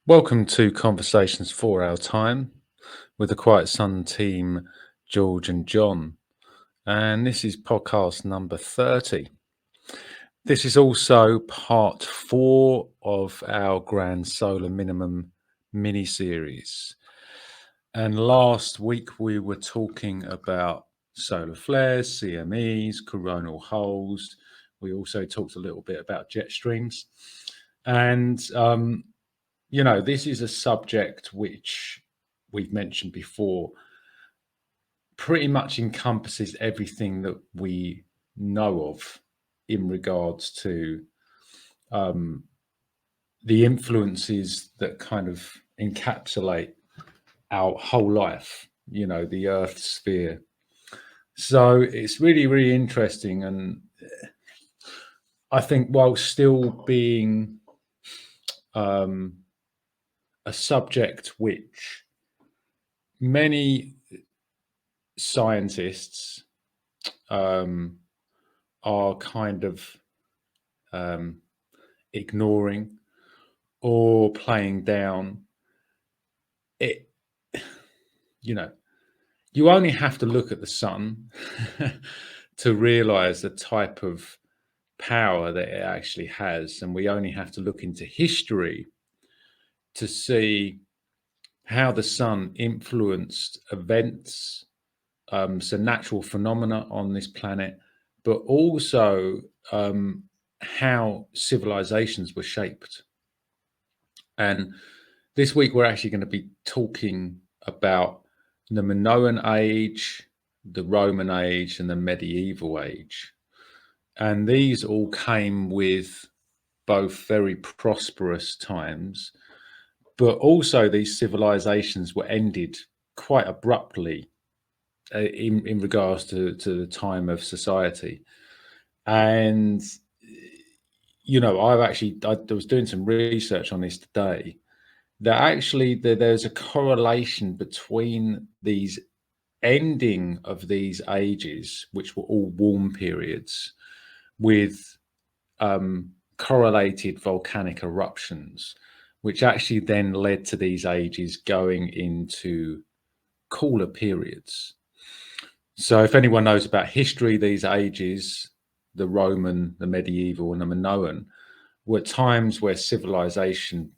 Welcome to Conversations for Our Time with the Quiet Sun team, George and John. And this is podcast number 30. This is also part 4 of our Grand Solar Minimum mini series. And last week we were talking about solar flares, CMEs, coronal holes. We also talked a little bit about jet streams. And this is a subject which we've mentioned before, pretty much encompasses everything that we know of in regards to the influences that kind of encapsulate our whole life, the Earth sphere. So it's really, really interesting. And I think while still being a subject which many scientists are kind of ignoring or playing down, it, you only have to look at the sun to realize the type of power that it actually has. And we only have to look into history to see how the sun influenced events, so natural phenomena on this planet, but also how civilizations were shaped. And this week we're actually going to be talking about the Minoan age, the Roman age, and the medieval age. And these all came with both very prosperous times, but also these civilizations were ended quite abruptly in regards to the time of society. And I was doing some research on this today, that actually there's a correlation between these ending of these ages, which were all warm periods, with correlated volcanic eruptions, which actually then led to these ages going into cooler periods. So if anyone knows about history, these ages, the Roman, the medieval, and the Minoan, were times where civilization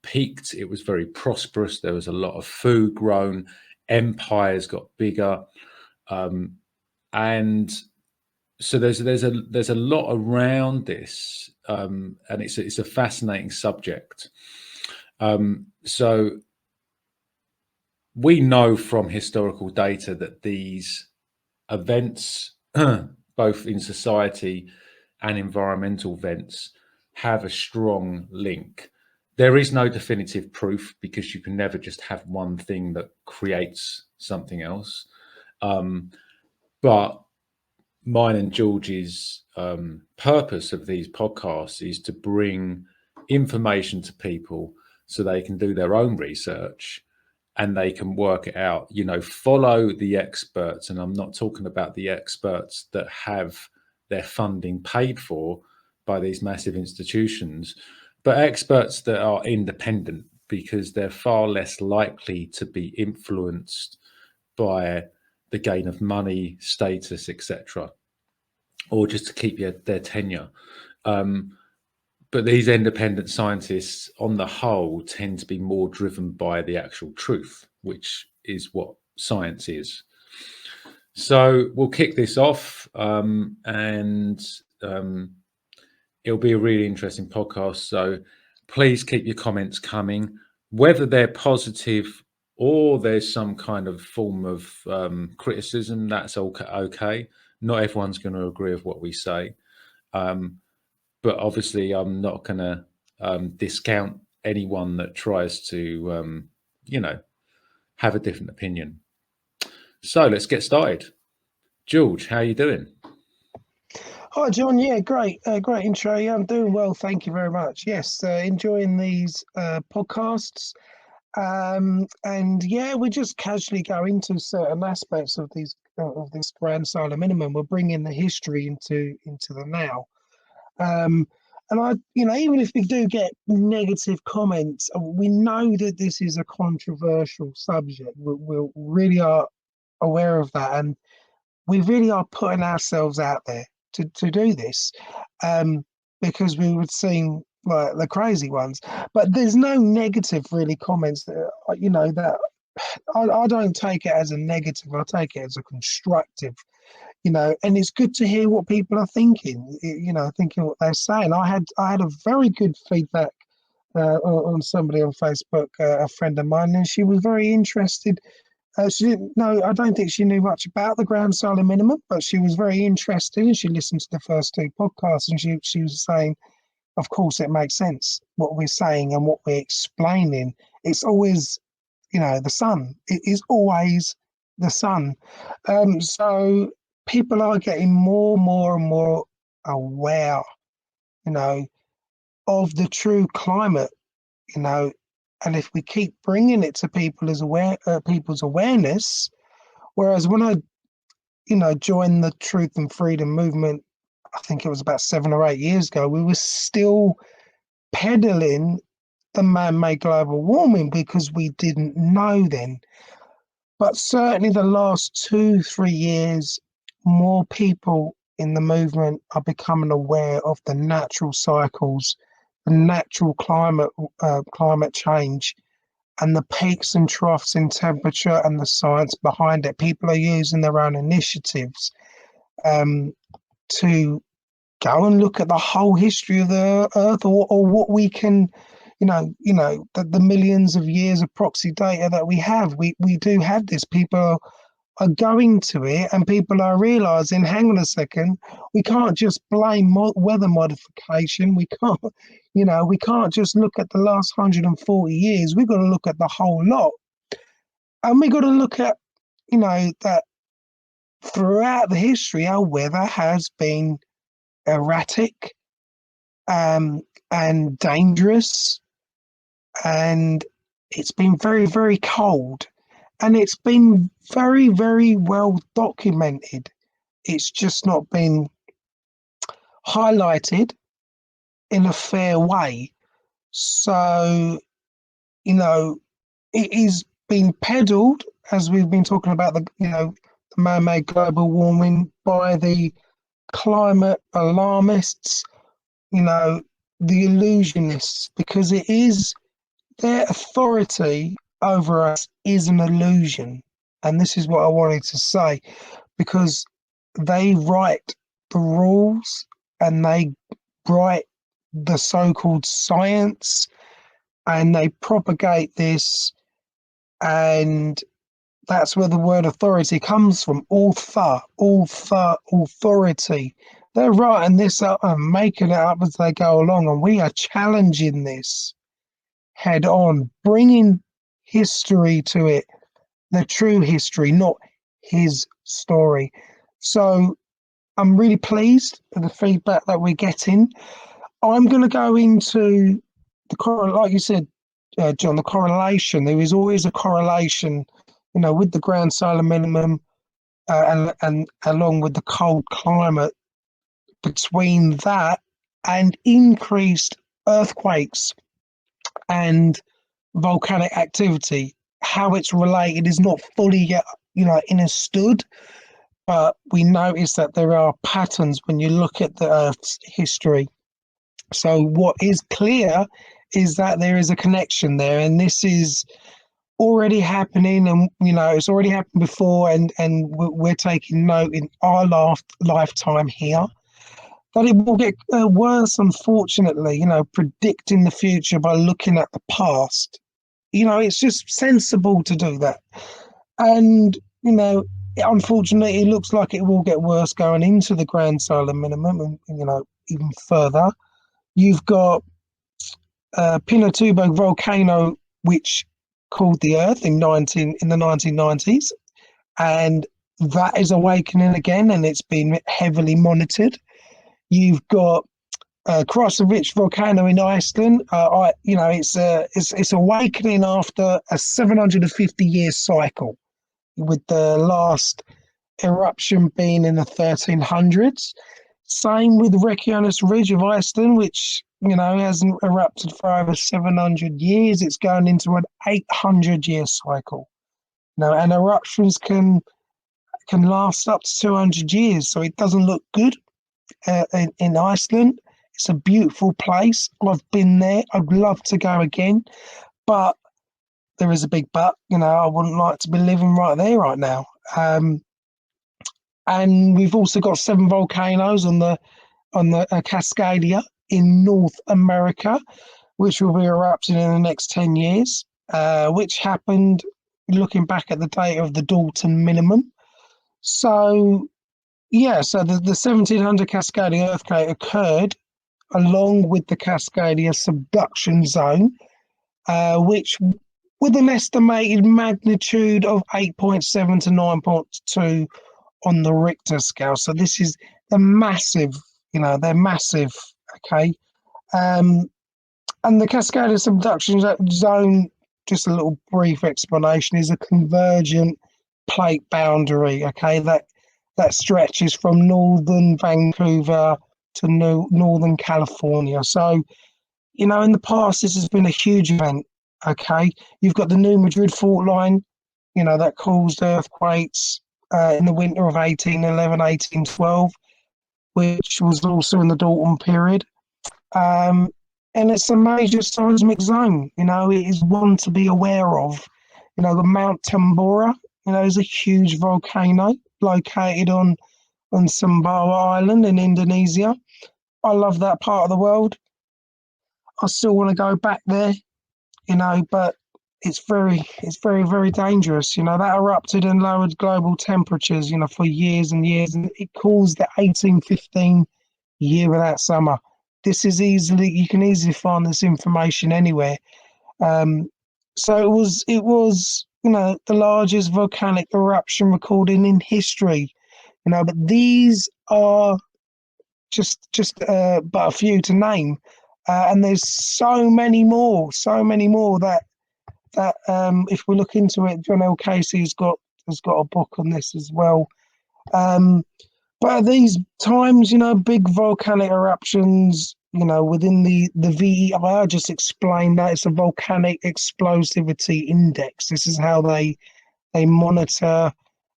peaked. It was very prosperous. There was a lot of food grown. Empires got bigger, and so there's a lot around this, and it's a fascinating subject. So we know from historical data that these events, both in society and environmental events, have a strong link. There is no definitive proof, because you can never just have one thing that creates something else. But mine and George's purpose of these podcasts is to bring information to people so they can do their own research and they can work it out, follow the experts. And I'm not talking about the experts that have their funding paid for by these massive institutions, but experts that are independent, because they're far less likely to be influenced by the gain of money, status, etc., or just to keep their tenure. But these independent scientists, on the whole, tend to be more driven by the actual truth, which is what science is. So we'll kick this off, and it'll be a really interesting podcast. So please keep your comments coming, whether they're positive or there's some kind of form of criticism. That's okay. Not everyone's going to agree with what we say. But obviously, I'm not going to discount anyone that tries to, have a different opinion. So let's get started. George, how are you doing? Hi, John. Yeah, great. Great intro. Yeah, I'm doing well. Thank you very much. Yes, enjoying these podcasts. And yeah, we just casually go into certain aspects of this grand solar minimum. We're bringing the history into the now. And even if we do get negative comments, we know that this is a controversial subject. We really are aware of that, and we really are putting ourselves out there to do this, because we would seem like the crazy ones. But there's no negative really comments that that I don't take it as a negative. I take it as a constructive. And it's good to hear what people are thinking. Thinking what they're saying. I had a very good feedback on somebody on Facebook, a friend of mine, and she was very interested. She didn't know. I don't think she knew much about the ground solar minimum, but she was very interested, and she listened to the first two podcasts, and she was saying, "Of course, it makes sense what we're saying and what we're explaining. It's always, the sun. It is always the sun." So people are getting more and more aware, you know, of the true climate, you know, and if we keep bringing it to people's awareness. Whereas when I, joined the Truth and Freedom movement, I think it was about 7 or 8 years ago, we were still peddling the man-made global warming because we didn't know then. But certainly the last 2, 3 years, more people in the movement are becoming aware of the natural cycles, the natural climate change, and the peaks and troughs in temperature and the science behind it. People are using their own initiatives to go and look at the whole history of the Earth, or what we can, the millions of years of proxy data that we have. We do have this. People are going to it, and people are realizing, hang on a second, we can't just blame weather modification. We can't just look at the last 140 years. We've got to look at the whole lot, and we got to look at, that throughout the history, our weather has been erratic, and dangerous, and it's been very, very cold, and it's been very, very well documented. It's just not been highlighted in a fair way. So, it is being peddled, as we've been talking about the man-made global warming, by the climate alarmists, the illusionists, because it is their authority over us is an illusion. And this is what I wanted to say, because they write the rules and they write the so-called science, and they propagate this, and that's where the word authority comes from. Authority. They're writing this up and making it up as they go along, and we are challenging this head on, bringing history to it, the true history, not his story. So I'm really pleased with the feedback that we're getting. I'm going to go into like you said, John, the correlation. There is always a correlation, with the ground solar minimum, and along with the cold climate, between that and increased earthquakes and volcanic activity. How it's related is not fully yet, understood, but we notice that there are patterns when you look at the Earth's history. So what is clear is that there is a connection there, and this is already happening, and it's already happened before, and we're taking note in our lifetime here that it will get worse, unfortunately. Predicting the future by looking at the past, it's just sensible to do that. And unfortunately, it looks like it will get worse going into the grand solar minimum, and even further. You've got Pinatubo volcano, which cooled the Earth in the 1990s, and that is awakening again, and it's been heavily monitored. You've got Krasovich volcano in Iceland. It's awakening after a 750-year cycle, with the last eruption being in the 1300s. Same with Reykjanes Ridge of Iceland, which hasn't erupted for over 700 years. It's going into an 800-year cycle. And eruptions can last up to 200 years, so it doesn't look good in Iceland. It's a beautiful place. I've been there. I'd love to go again, but there is a big but. I wouldn't like to be living right there right now. And we've also got 7 volcanoes on the Cascadia in North America, which will be erupting in the next 10 years, which happened looking back at the date of the Dalton minimum. So, so the 1700 Cascadia earthquake occurred along with the Cascadia subduction zone, which with an estimated magnitude of 8.7 to 9.2 on the Richter scale. So this is the massive, they're massive, okay? And the Cascadia subduction zone, just a little brief explanation, is a convergent plate boundary, okay? That stretches from northern Vancouver to northern California. So, in the past, this has been a huge event, okay? You've got the New Madrid fault line, that caused earthquakes in the winter of 1811, 1812, which was also in the Dalton period. And it's a major seismic zone, it is one to be aware of. The Mount Tambora, is a huge volcano located on Sumbawa Island in Indonesia. I love that part of the world. I still want to go back there, but it's very, very dangerous. That erupted and lowered global temperatures, for years and years, and it caused the 1815 year without summer. You can easily find this information anywhere. So it was, the largest volcanic eruption recorded in history. But these are just but a few to name, and there's so many more that if we look into it, John L. Casey has got a book on this as well. But at these times, big volcanic eruptions, within the VEI, I just explained that it's a volcanic explosivity index. This is how they monitor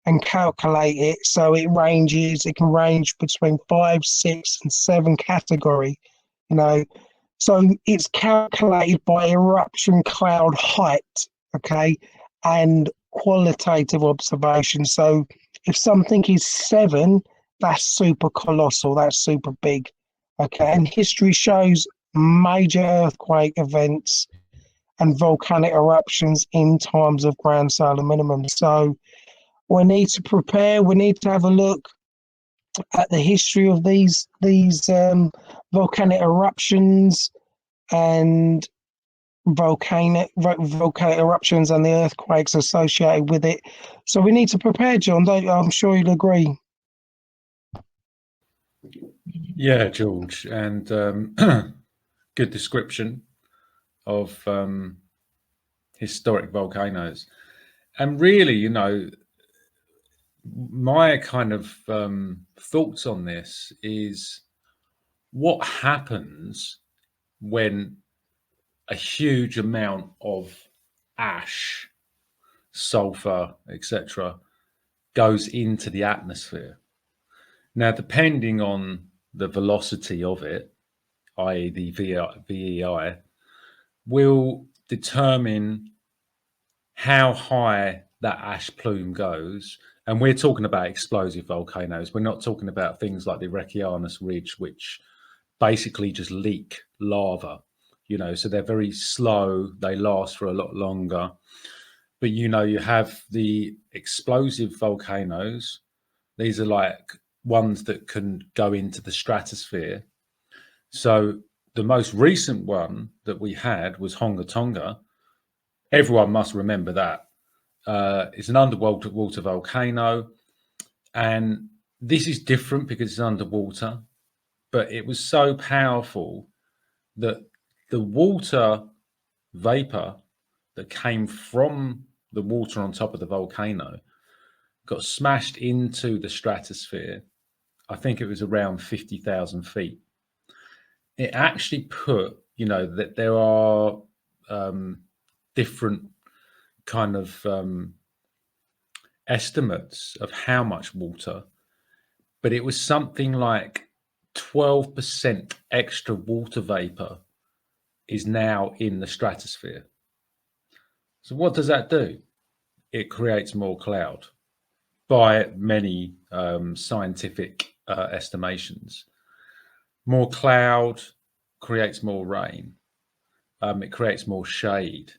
and calculate it. So it can range between 5, 6, and 7 category, So it's calculated by eruption cloud height, okay, and qualitative observation. So if something is 7, that's super colossal, that's super big, okay. And history shows major earthquake events and volcanic eruptions in times of grand solar minimum. So we need to prepare. We need to have a look at the history of these volcanic eruptions and volcanic eruptions and the earthquakes associated with it. So we need to prepare, John. Don't you? I'm sure you'll agree. Yeah, George, and good description of historic volcanoes. And really, my kind of thoughts on this is what happens when a huge amount of ash, sulfur, etc., goes into the atmosphere. Now, depending on the velocity of it, i.e. the VEI, will determine how high that ash plume goes. And we're talking about explosive volcanoes. We're not talking about things like the Reykjanes Ridge, which basically just leak lava, so they're very slow. They last for a lot longer. But, you have the explosive volcanoes. These are like ones that can go into the stratosphere. So the most recent one that we had was Honga Tonga. Everyone must remember that. It's an underwater volcano, and this is different because it's underwater, but it was so powerful that the water vapor that came from the water on top of the volcano got smashed into the stratosphere I think it was around 50,000 feet. It actually put, that there are different kind of estimates of how much water, but it was something like 12% extra water vapor is now in the stratosphere. So what does that do? It creates more cloud by many scientific estimations. More cloud creates more rain. It creates more shade.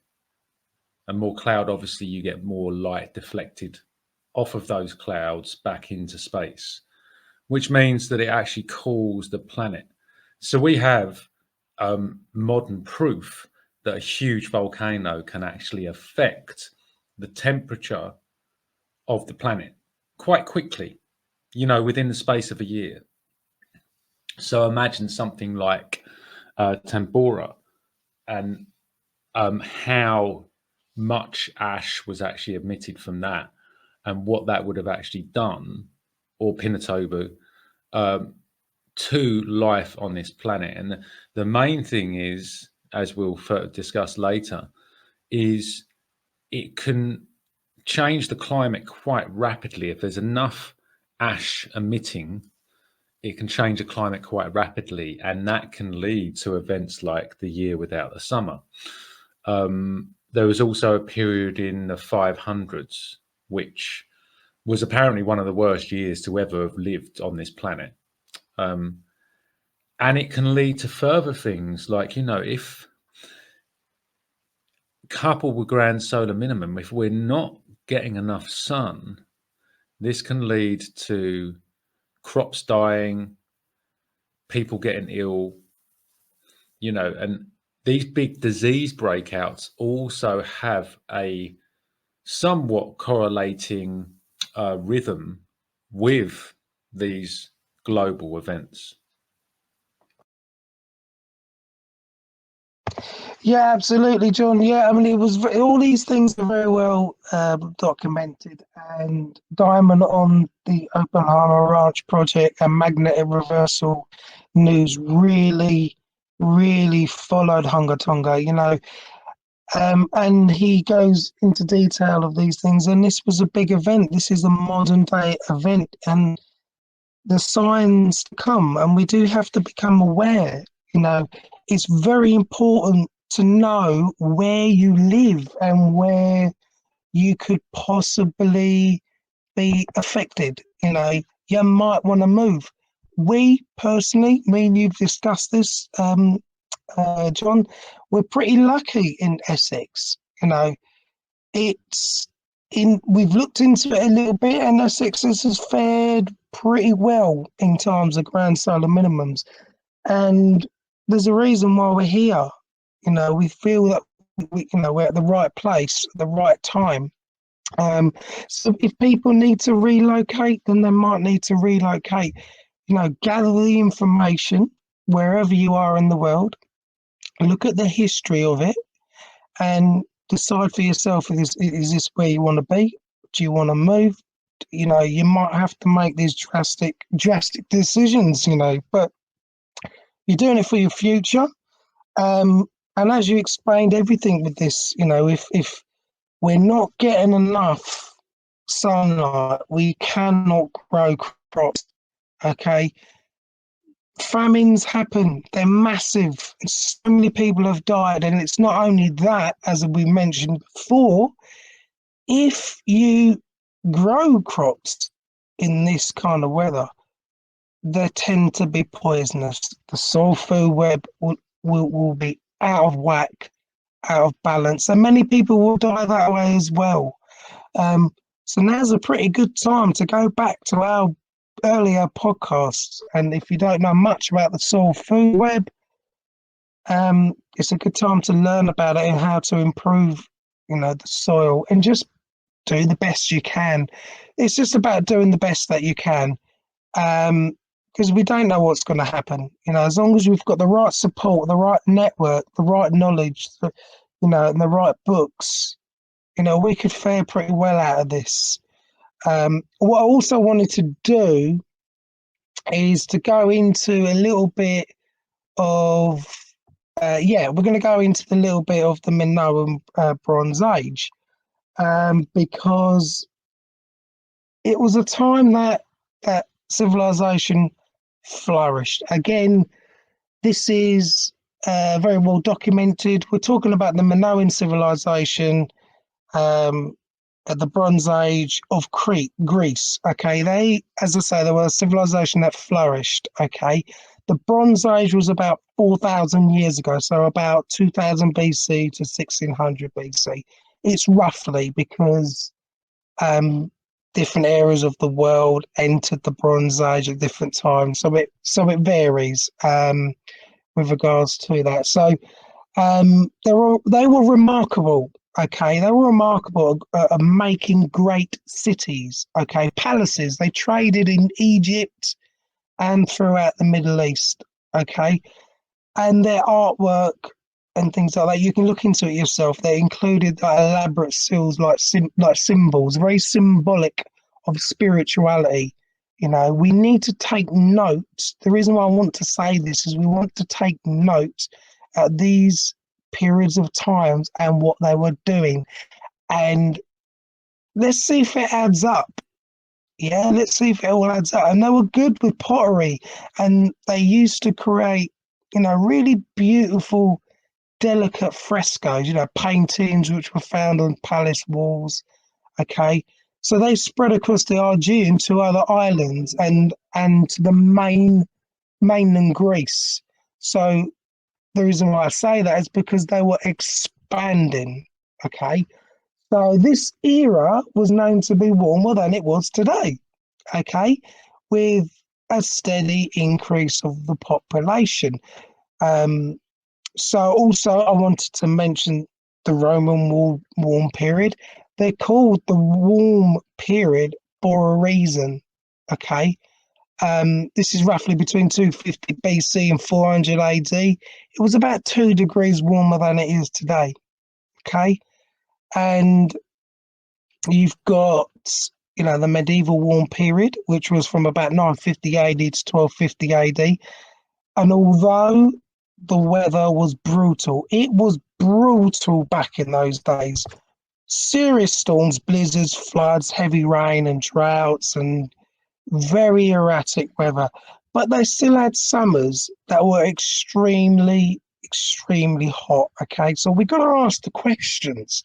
And more cloud, obviously, you get more light deflected off of those clouds back into space, which means that it actually cools the planet. So we have modern proof that a huge volcano can actually affect the temperature of the planet quite quickly, within the space of a year. So imagine something like Tambora and how much ash was actually emitted from that and what that would have actually done, or Pinatubo, to life on this planet. And the main thing is, as we'll discuss later, is it can change the climate quite rapidly. If there's enough ash emitting, it can change the climate quite rapidly, and that can lead to events like the year without the summer. There was also a period in the 500s, which was apparently one of the worst years to ever have lived on this planet. And it can lead to further things like, if coupled with grand solar minimum, if we're not getting enough sun, this can lead to crops dying, people getting ill, and these big disease breakouts also have a somewhat correlating rhythm with these global events. Yeah, absolutely, John. Yeah, I mean, it was all these things are very well documented, and Diamond on the Oppenheimer Ranch project and magnetic reversal news really, really followed Hunga Tonga, and he goes into detail of these things. And this was a big event. This is a modern day event, and the signs to come, and we do have to become aware. It's very important to know where you live and where you could possibly be affected. You might want to move. We personally, me and you've discussed this, John, we're pretty lucky in Essex. It's we've looked into it a little bit, and Essex has fared pretty well in terms of grand solar minimums. And there's a reason why we're here. We feel that we're at the right place, at the right time. So if people need to relocate, then they might need to relocate. Gather the information wherever you are in the world, look at the history of it, and decide for yourself: is this where you want to be? Do you want to move? You might have to make these drastic decisions. But you're doing it for your future. And as you explained, everything with this, if we're not getting enough sunlight, we cannot grow crops. Okay. Famines happen, they're massive. So many people have died. And it's not only that, as we mentioned before, if you grow crops in this kind of weather, they tend to be poisonous. The soil food web will be out of whack, out of balance, and many people will die that way as well. So now's a pretty good time to go back to our earlier podcasts. And if you don't know much about the soil food web, it's a good time to learn about it and how to improve, the soil, and just do the best you can. It's just about doing the best that you can. Because we don't know what's going to happen. As long as we've got the right support, the right network, the right knowledge, and the right books, we could fare pretty well out of this. What I also wanted to do is to go into a little bit of we're going to go into the little bit of the Minoan Bronze Age, because it was a time that civilization flourished. Again, this is very well documented. We're talking about the Minoan civilization um, at the Bronze Age of Crete, Greece. Okay, they, as I say, they were a civilization that flourished. Okay, the Bronze Age was about 4,000 years ago, so about 2000 BC to 1600 BC. It's roughly because um, different areas of the world entered the Bronze Age at different times, so it varies with regards to that. So they were remarkable. Okay, they were remarkable at making great cities. Okay, palaces. They traded in Egypt and throughout the Middle East. Okay, and their artwork and things like that. You can look into it yourself. They included elaborate seals like symbols, very symbolic of spirituality. We need to take note. The reason why I want to say this is we want to take note at these periods of times and what they were doing, and let's see if it adds up. Yeah, let's see if it all adds up. And they were good with pottery, and they used to create, really beautiful, delicate frescoes, paintings which were found on palace walls. Okay, so they spread across the Aegean to other islands and to the mainland Greece. So the reason why I say that is because they were expanding. Okay, so this era was known to be warmer than it was today. Okay, with a steady increase of the population. Um, so also I wanted to mention the Roman warm period. They're called the warm period for a reason. Okay. This is roughly between 250 BC and 400 AD. It was about 2 degrees warmer than it is today. Okay. And you've got, the medieval warm period, which was from about 950 AD to 1250 AD. And although the weather was brutal, it was brutal back in those days. Serious storms, blizzards, floods, heavy rain, and droughts, and very erratic weather. But they still had summers that were extremely, extremely hot. Okay, so we got to ask the questions.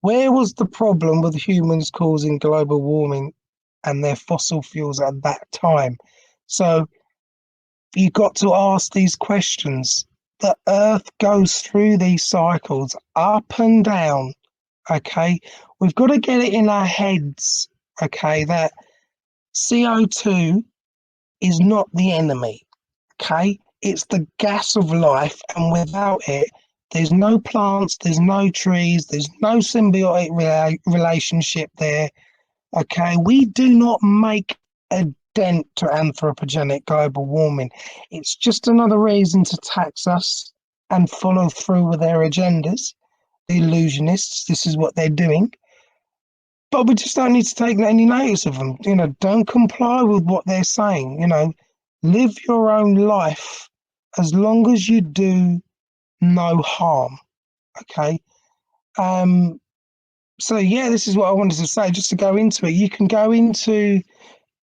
Where was the problem with humans causing global warming and their fossil fuels at that time? So you got to ask these questions. The earth goes through these cycles up and down. Okay, we've got to get it in our heads. Okay, that CO2 is not the enemy. Okay, it's the gas of life, and without it, there's no plants, there's no trees, there's no symbiotic relationship there. Okay, we do not make a dent to anthropogenic global warming. It's just another reason to tax us and follow through with their agendas. The illusionists, this is what they're doing. But we just don't need to take any notice of them. Don't comply with what they're saying. Live your own life as long as you do no harm. Okay. So yeah, this is what I wanted to say. Just to go into it, you can go into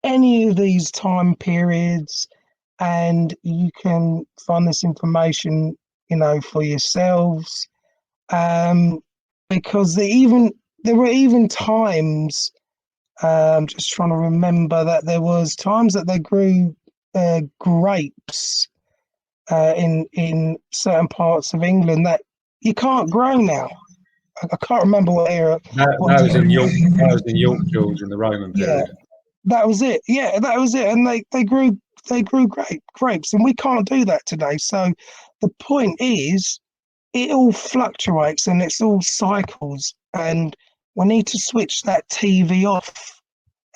any of these time periods and you can find this information, for yourselves. Because there were even times, just trying to remember, that there was times that they grew grapes in certain parts of England that you can't grow now. I can't remember what era. What That was year? in York. That was in York, George, in the Roman Yeah, period. that was it. Yeah, that was it. And they grew grapes, and we can't do that today. So the point is, it all fluctuates and it's all cycles, and we need to switch that TV off.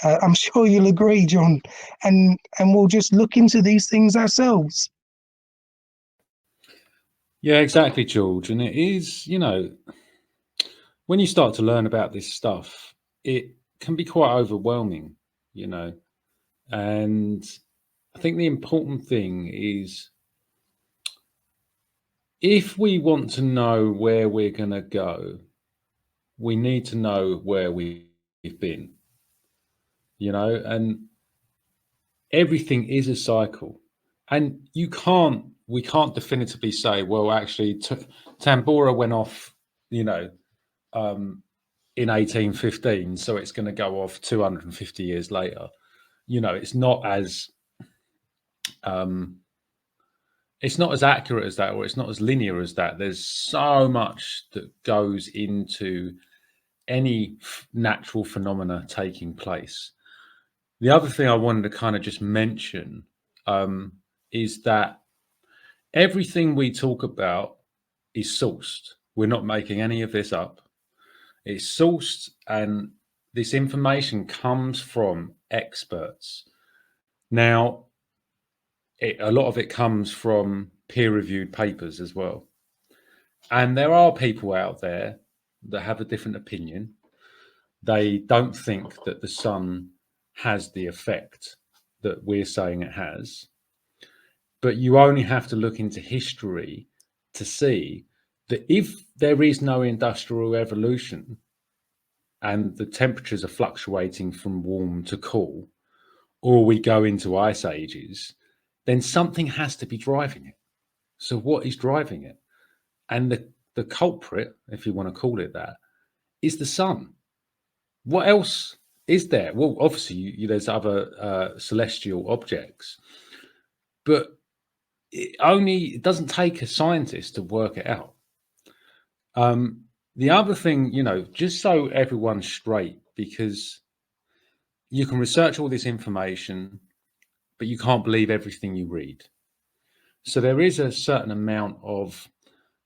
I'm sure you'll agree, John, and we'll just look into these things ourselves. Yeah, exactly, George. And it is, when you start to learn about this stuff, it can be quite overwhelming, you know. And I think the important thing is, if we want to know where we're going to go, we need to know where we've been, and everything is a cycle. And we can't definitively say, well, actually, Tambora went off, in 1815, so it's going to go off 250 years later. It's not as accurate as that, or it's not as linear as that. There's so much that goes into any natural phenomena taking place. The other thing I wanted to kind of just mention is that everything we talk about is sourced. We're not making any of this up. It's sourced, and this information comes from experts. Now, a lot of it comes from peer-reviewed papers as well. And there are people out there that have a different opinion. They don't think that the sun has the effect that we're saying it has. But you only have to look into history to see that if there is no industrial revolution and the temperatures are fluctuating from warm to cool, or we go into ice ages, then something has to be driving it. So what is driving it? And the culprit, if you want to call it that, is the sun. What else is there? Well, obviously, there's other celestial objects, but it doesn't take a scientist to work it out. The other thing, just so everyone's straight, because you can research all this information, but you can't believe everything you read. So there is a certain amount of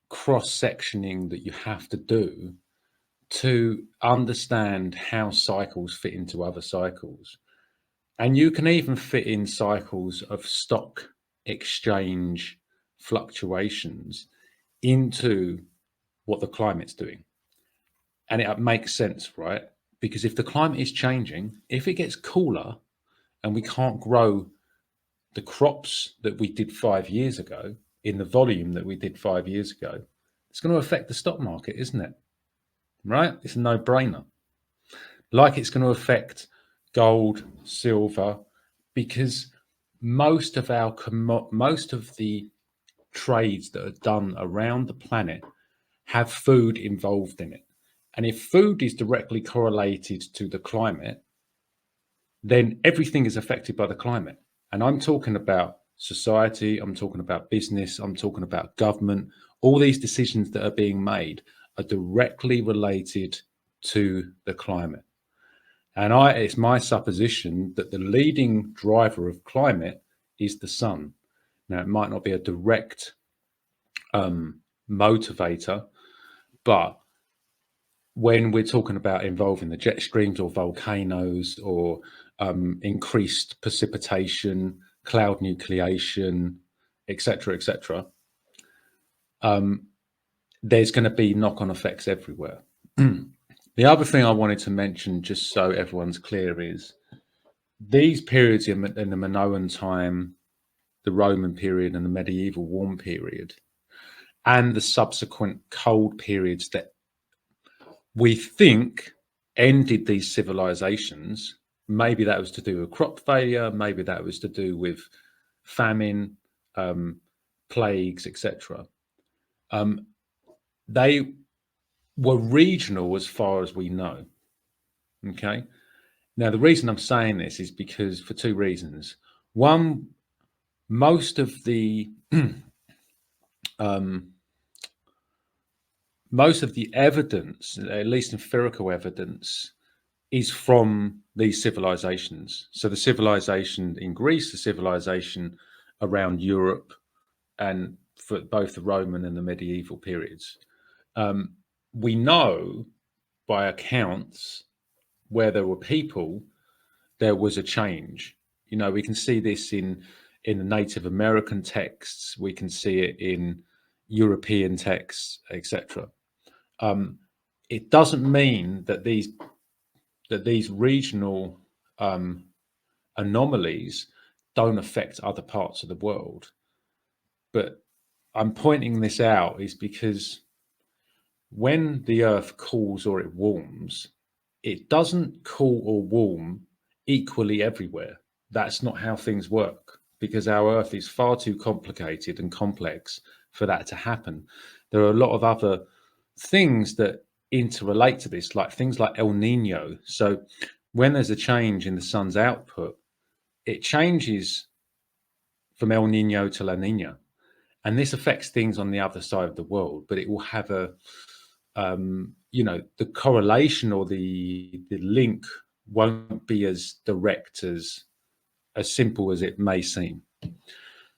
cross-sectioning that you have to do to understand how cycles fit into other cycles. And you can even fit in cycles of stock exchange fluctuations into what the climate's doing. And it makes sense, right? Because if the climate is changing, if it gets cooler and we can't grow the crops that we did 5 years ago in the volume that we did 5 years ago, it's going to affect the stock market, isn't it? Right? It's a no-brainer. Like it's going to affect gold, silver, because most of the trades that are done around the planet have food involved in it. And if food is directly correlated to the climate, then everything is affected by the climate. And I'm talking about society, I'm talking about business, I'm talking about government. All these decisions that are being made are directly related to the climate. And it's my supposition that the leading driver of climate is the sun. Now, it might not be a direct motivator, but when we're talking about involving the jet streams or volcanoes or increased precipitation, cloud nucleation, etc., there's going to be knock-on effects everywhere. The other thing I wanted to mention, just so everyone's clear, is these periods in the Minoan time, the Roman period, and the medieval warm period, and the subsequent cold periods that we think ended these civilizations. Maybe that was to do with crop failure, maybe that was to do with famine, plagues, etc. They were regional as far as we know. Okay. Now, the reason I'm saying this is because for two reasons. One, most of the evidence, at least empirical evidence, is from these civilizations. So the civilization in Greece, the civilization around Europe, and for both the Roman and the medieval periods. We know by accounts where there were people, there was a change. We can see this in the Native American texts. We can see it in European texts, etc. It doesn't mean that these regional anomalies don't affect other parts of the world. But I'm pointing this out is because when the Earth cools or it warms, it doesn't cool or warm equally everywhere. That's not how things work, because our Earth is far too complicated and complex for that to happen. There are a lot of other things that interrelate to this, like things like El Nino. So when there's a change in the sun's output, it changes from El Nino to La Nina. And this affects things on the other side of the world, but it will have a, the correlation or the link won't be as direct as simple as it may seem.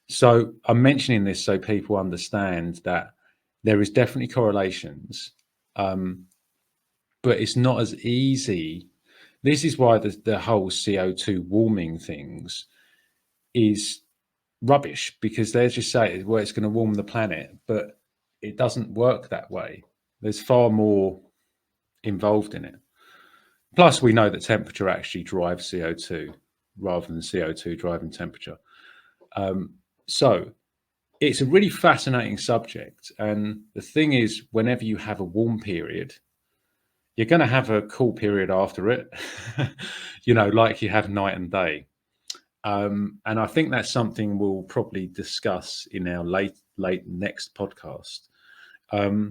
So I'm mentioning this so people understand that there is definitely correlations, but it's not as easy. This is why the whole CO2 warming things is rubbish, because they just say, well, it's going to warm the planet, but it doesn't work that way. There's far more involved in it. Plus, we know that temperature actually drives CO2 rather than CO2 driving temperature. So it's a really fascinating subject. And the thing is, whenever you have a warm period, you're going to have a cool period after it, like you have night and day. And I think that's something we'll probably discuss in our late next podcast. But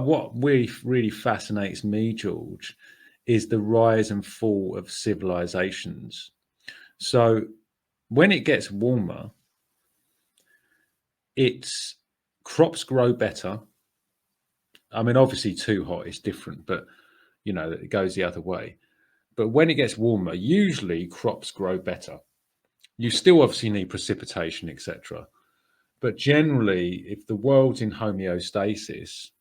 what really fascinates me, George, is the rise and fall of civilizations. So when it gets warmer, crops grow better. I mean, obviously too hot is different, but it goes the other way. But when it gets warmer, usually crops grow better. You still obviously need precipitation, etc. But generally, if the world's in homeostasis,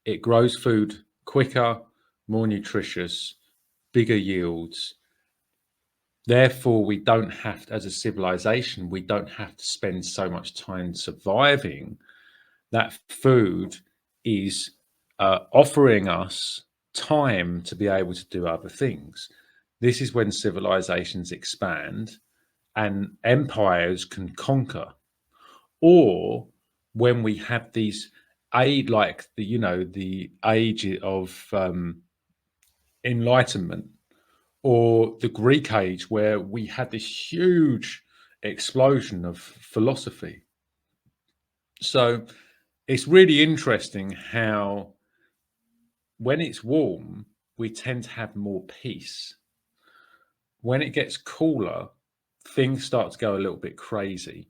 it grows food quicker, more nutritious, bigger yields. Therefore, we don't have to, as a civilization, we don't have to spend so much time surviving. That food is offering us time to be able to do other things. This is when civilizations expand and empires can conquer, or when we have these like the age of enlightenment, or the Greek age, where we had this huge explosion of philosophy. So it's really interesting how when it's warm, we tend to have more peace. When it gets cooler, things start to go a little bit crazy.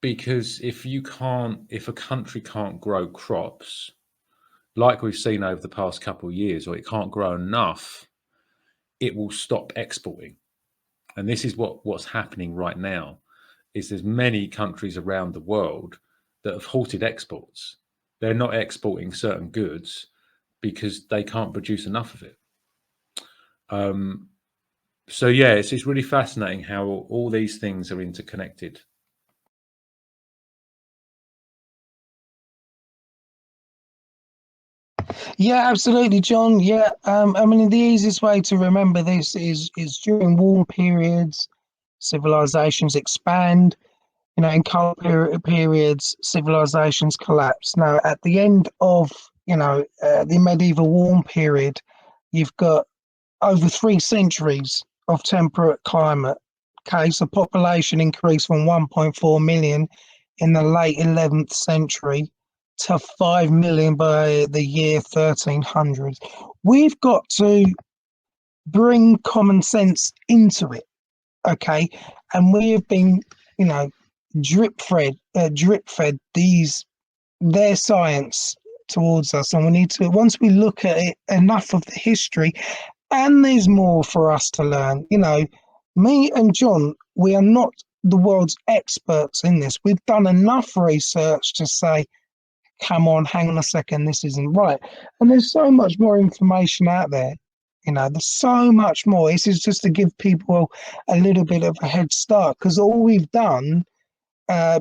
Because if a country can't grow crops, like we've seen over the past couple of years, or it can't grow enough, it will stop exporting. And this is what's happening right now, is there's many countries around the world that have halted exports. They're not exporting certain goods because they can't produce enough of it. So yeah, it's really fascinating how all these things are interconnected. Yeah, absolutely, John. Yeah, I mean, the easiest way to remember this is during warm periods, civilizations expand. In cold periods, civilizations collapse. Now, at the end of the medieval warm period, you've got over 3 centuries of temperate climate. Okay, so population increased from 1.4 million in the late 11th century to 5 million by the year 1300. We've got to bring common sense into it, okay? And we have been, drip fed their science towards us, and we need to, once we look at it, enough of the history, and there's more for us to learn. Me and John, we are not the world's experts in this. We've done enough research to say, come on, hang on a second, this isn't right. And there's so much more information out there. There's so much more. This is just to give people a little bit of a head start, because all we've done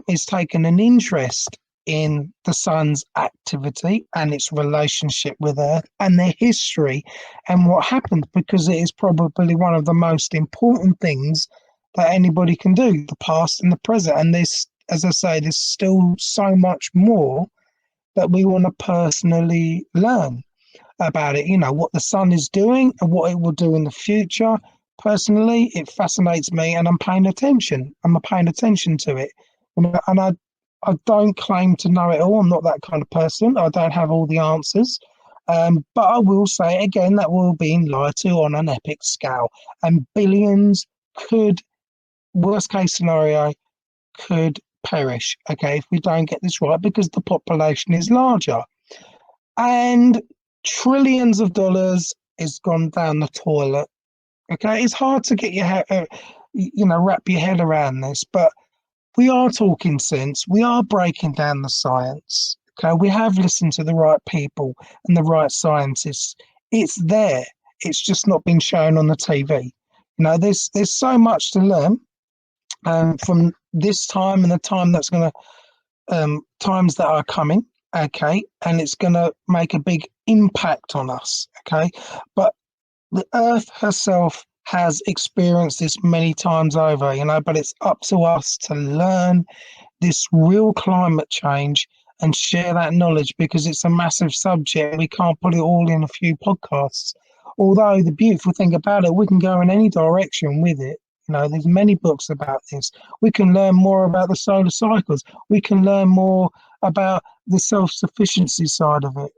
is taken an interest in the sun's activity and its relationship with Earth and their history and what happened, because it is probably one of the most important things that anybody can do, the past and the present. And there's, as I say, there's still so much more that we want to personally learn about it, what the sun is doing and what it will do in the future. Personally, it fascinates me, and I'm paying attention. I'm paying attention to it, and I don't claim to know it all. I'm not that kind of person. I don't have all the answers, but I will say again that we're being lied to on an epic scale, and billions could, worst case scenario, could perish. Okay, if we don't get this right, because the population is larger. And trillions of dollars is gone down the toilet. Okay, it's hard to get your head, wrap your head around this, but we are talking sense. We are breaking down the science. Okay, we have listened to the right people and the right scientists. It's there. It's just not been shown on the TV. There's so much to learn from this time and the time that's going to times that are coming. Okay, and it's going to make a big impact on us. Okay, but the Earth herself has experienced this many times over, but it's up to us to learn this real climate change and share that knowledge, because it's a massive subject. We can't put it all in a few podcasts. Although the beautiful thing about it, we can go in any direction with it. There's many books about this. We can learn more about the solar cycles. We can learn more about the self-sufficiency side of it.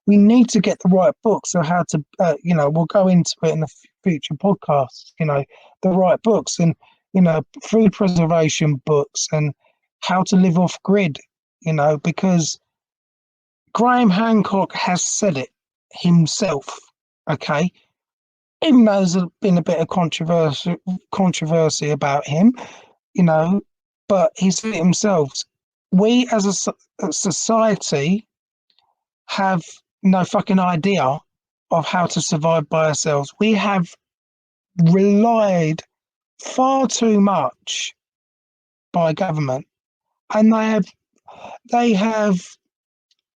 We need to get the right books on how to, we'll go into it in the future podcasts, the right books and, food preservation books and how to live off grid, because Graham Hancock has said it himself, okay? Even though there's been a bit of controversy about him, but he said it himself. We as a society have no fucking idea of how to survive by ourselves. We have relied far too much by government, and they have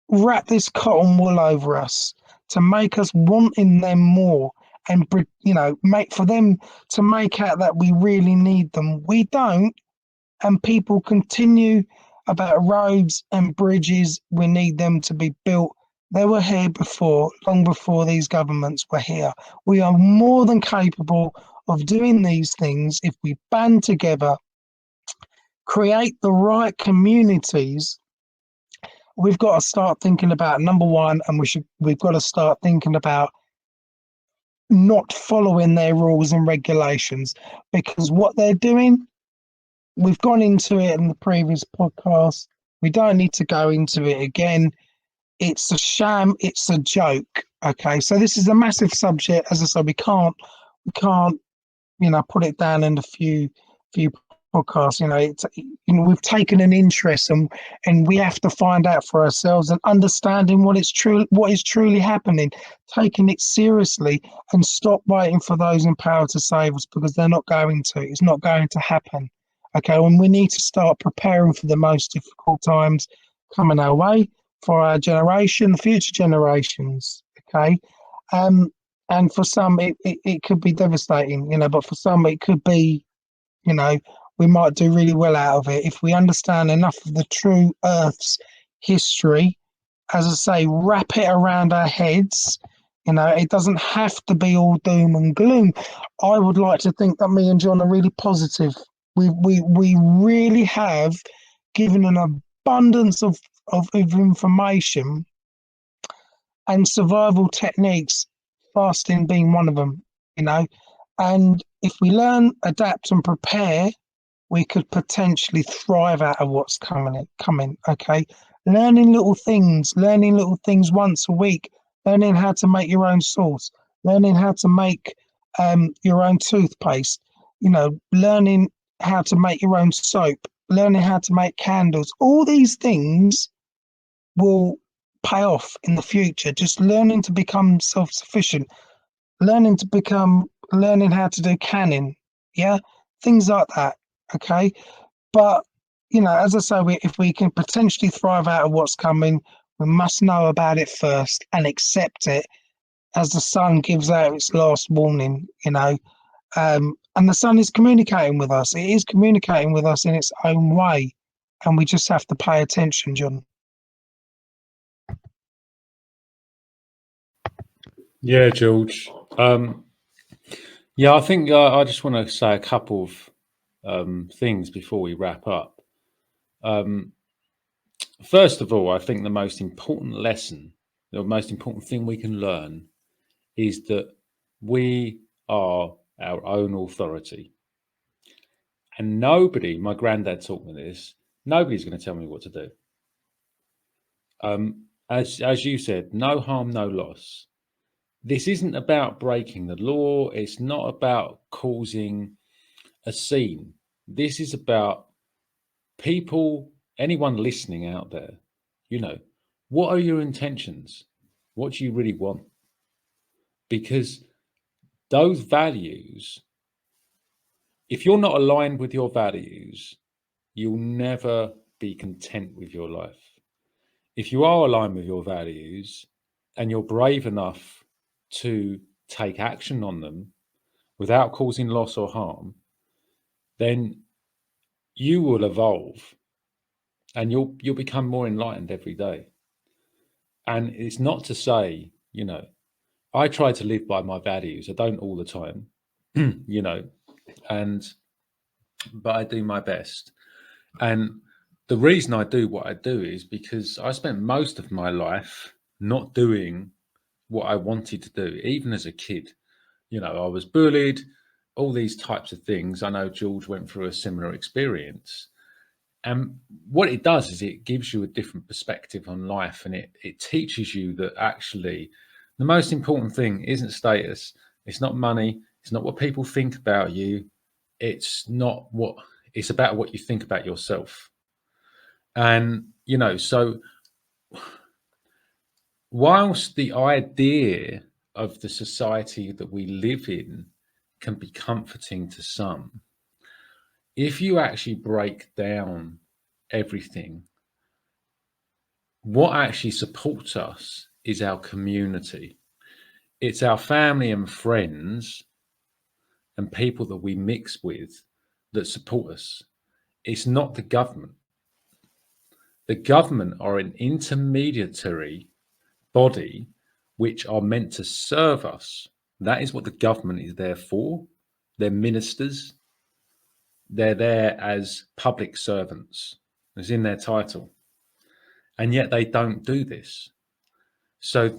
wrapped this cotton wool over us to make us wanting them more, and make for them to make out that we really need them. We don't, and people continue about roads and bridges. We need them to be built. They were here before, long before these governments were here. We are more than capable of doing these things if we band together, create the right communities. We've got to start thinking about number one, and we've got to start thinking about not following their rules and regulations, because what they're doing, we've gone into it in the previous podcast. We don't need to go into it again. It's a sham. It's a joke. Okay, so this is a massive subject. As I said, we can't, put it down in a few podcasts. We've taken an interest, and we have to find out for ourselves and understanding what is truly happening, taking it seriously, and stop waiting for those in power to save us, because they're not going to. It's not going to happen. Okay, and we need to start preparing for the most difficult times coming our way for our generation, future generations. Okay, and for some it could be devastating, but for some it could be, we might do really well out of it if we understand enough of the true Earth's history. As I say, wrap it around our heads. It doesn't have to be all doom and gloom. I would like to think that me and John are really positive. We really have given an abundance of information and survival techniques, fasting being one of them, and if we learn, adapt and prepare, we could potentially thrive out of what's coming. Okay, learning little things once a week, learning how to make your own sauce, learning how to make your own toothpaste, learning how to make your own soap, learning how to make candles. All these things will pay off in the future. Just learning to become self-sufficient, learning how to do canning, things like that. Okay, but as I say, if we can potentially thrive out of what's coming, we must know about it first and accept it as the sun gives out its last warning, and the sun is communicating with us. It is communicating with us in its own way, and we just have to pay attention, John. Yeah, George. Yeah, I think I just want to say a couple of things before we wrap up. First of all, I think the most important lesson, the most important thing we can learn is that we are our own authority. And nobody, my granddad taught me this, nobody's going to tell me what to do. As you said, no harm, no loss. This isn't about breaking the law. It's not about causing a scene. This is about people, anyone listening out there, what are your intentions? What do you really want? Because those values, if you're not aligned with your values, you'll never be content with your life. If you are aligned with your values and you're brave enough to take action on them without causing loss or harm, then you will evolve and you'll become more enlightened every day. And it's not to say, I try to live by my values. I don't all the time, but I do my best. And the reason I do what I do is because I spent most of my life not doing what I wanted to do, even as a kid. I was bullied, all these types of things. I know George went through a similar experience. And what it does is it gives you a different perspective on life, and it teaches you that actually the most important thing isn't status, it's not money, it's not what people think about you, it's about what you think about yourself. And so whilst the idea of the society that we live in can be comforting to some, if you actually break down everything, what actually supports us is our community. It's our family and friends and people that we mix with that support us. It's not the government. The government are an intermediary body which are meant to serve us. That is what the government is there for. They're ministers. They're there as public servants. It's in their title. And yet they don't do this. So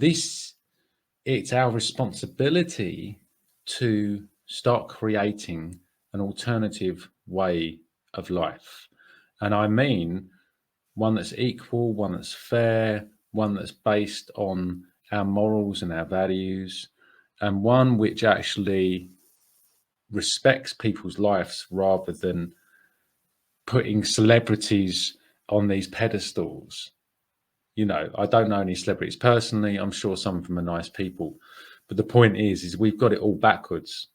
it's our responsibility to start creating an alternative way of life. And I mean one that's equal, one that's fair, one that's based on our morals and our values, and one which actually respects people's lives rather than putting celebrities on these pedestals. I don't know any celebrities personally. I'm sure some of them are nice people. But the point is we've got it all backwards.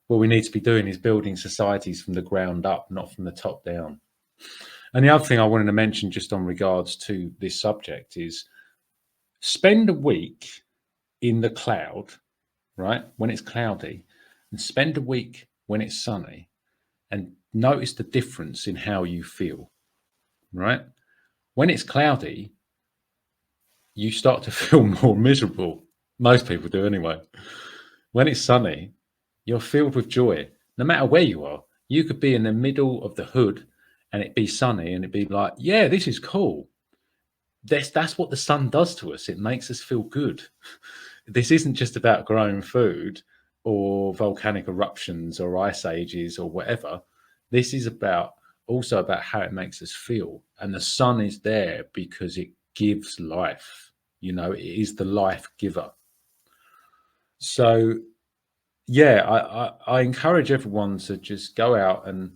What we need to be doing is building societies from the ground up, not from the top down. And the other thing I wanted to mention just on regards to this subject is spend a week in the cloud, right? When it's cloudy, and spend a week when it's sunny and notice the difference in how you feel, right? When it's cloudy, you start to feel more miserable. Most people do anyway. When it's sunny, you're filled with joy. No matter where you are, you could be in the middle of the hood and it'd be sunny and it'd be like, yeah, this is cool. That's what the sun does to us. It makes us feel good. This isn't just about growing food or volcanic eruptions or ice ages or whatever. This is also about how it makes us feel. And the sun is there because it gives life. It is the life giver. So yeah, I encourage everyone to just go out and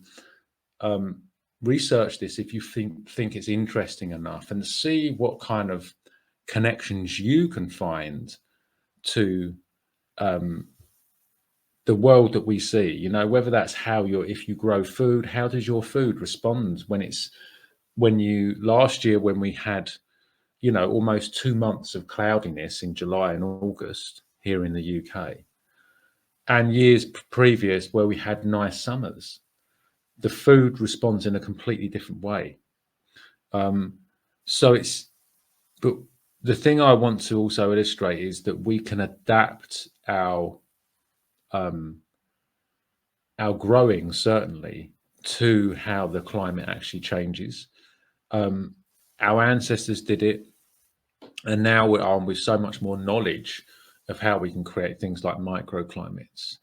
research this if you think it's interesting enough, and see what kind of connections you can find to the world that we see, you know, whether that's how if you grow food, how does your food respond last year when we had, you know, almost 2 months of cloudiness in July and August here in the UK, and years previous where we had nice summers, the food responds in a completely different way. So but the thing I want to also illustrate is that we can adapt our growing, certainly, to how the climate actually changes. Our ancestors did it, and now we're armed with so much more knowledge of how we can create things like microclimates.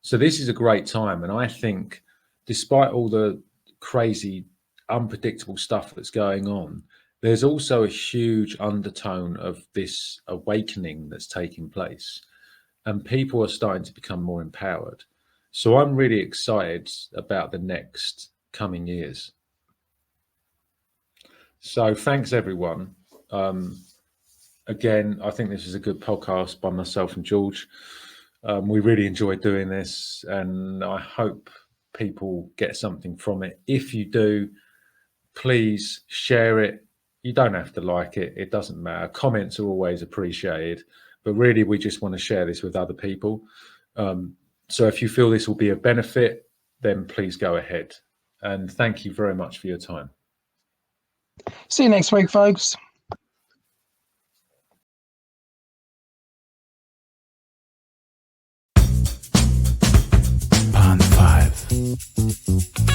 So this is a great time, and I think, despite all the crazy, unpredictable stuff that's going on, there's also a huge undertone of this awakening that's taking place, and people are starting to become more empowered. So I'm really excited about the next coming years. So thanks, everyone. Again, I think this is a good podcast by myself and George. We really enjoyed doing this, and I hope people get something from it. If you do, please share it. You don't have to like it. It doesn't matter. Comments are always appreciated, but really we just want to share this with other people. So if you feel this will be a benefit, then please go ahead. And thank you very much for your time. See you next week, folks. Pond 5.